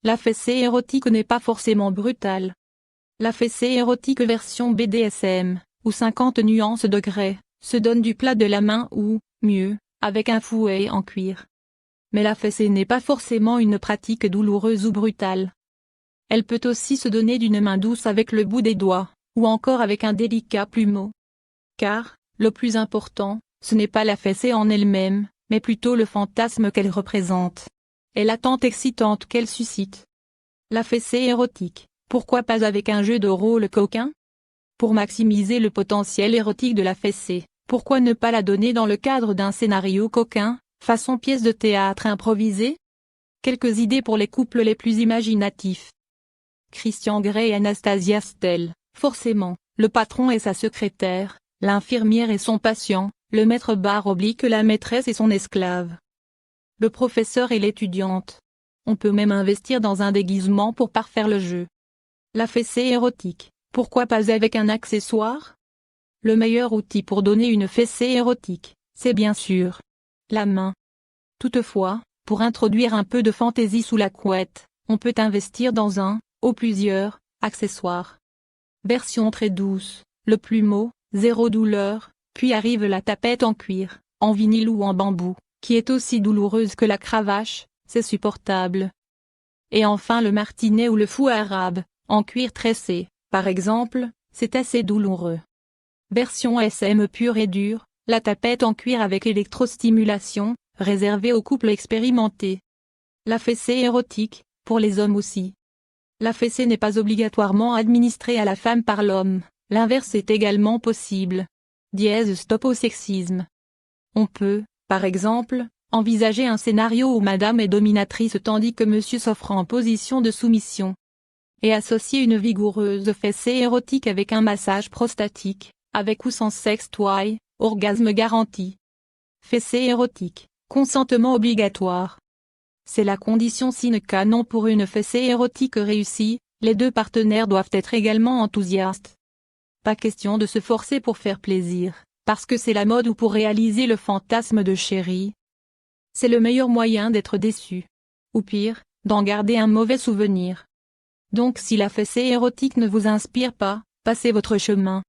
La fessée érotique n'est pas forcément brutale. La fessée érotique version BDSM, ou 50 nuances degrés, se donne du plat de la main ou, mieux, avec un fouet en cuir. Mais la fessée n'est pas forcément une pratique douloureuse ou brutale. Elle peut aussi se donner d'une main douce avec le bout des doigts, ou encore avec un délicat plumeau. Car, le plus important, ce n'est pas la fessée en elle-même, mais plutôt le fantasme qu'elle représente. Et l'attente excitante qu'elle suscite. La fessée érotique, pourquoi pas avec un jeu de rôle coquin? Pour maximiser le potentiel érotique de la fessée, pourquoi ne pas la donner dans le cadre d'un scénario coquin, façon pièce de théâtre improvisée? Quelques idées pour les couples les plus imaginatifs. Christian Grey et Anastasia Steele, forcément, le patron et sa secrétaire, l'infirmière et son patient, le maître bar oblique la maîtresse et son esclave. Le professeur et l'étudiante. On peut même investir dans un déguisement pour parfaire le jeu. La fessée érotique, pourquoi pas avec un accessoire? Le meilleur outil pour donner une fessée érotique, c'est bien sûr la main. Toutefois, pour introduire un peu de fantaisie sous la couette, on peut investir dans un, ou plusieurs, accessoires. Version très douce, le plumeau, zéro douleur, puis arrive la tapette en cuir, en vinyle ou en bambou, qui est aussi douloureuse que la cravache, c'est supportable. Et enfin le martinet ou le fou arabe, en cuir tressé, par exemple, c'est assez douloureux. Version SM pure et dure, la tapette en cuir avec électrostimulation, réservée aux couples expérimentés. La fessée érotique, pour les hommes aussi. La fessée n'est pas obligatoirement administrée à la femme par l'homme, l'inverse est également possible. Stop au sexisme. On peut, par exemple, envisager un scénario où madame est dominatrice tandis que monsieur s'offre en position de soumission. Et associer une vigoureuse fessée érotique avec un massage prostatique, avec ou sans sex toy, orgasme garanti. Fessée érotique, consentement obligatoire. C'est la condition sine qua non pour une fessée érotique réussie, les deux partenaires doivent être également enthousiastes. Pas question de se forcer pour faire plaisir, parce que c'est la mode ou pour réaliser le fantasme de chéri. C'est le meilleur moyen d'être déçu. Ou pire, d'en garder un mauvais souvenir. Donc si la fessée érotique ne vous inspire pas, passez votre chemin.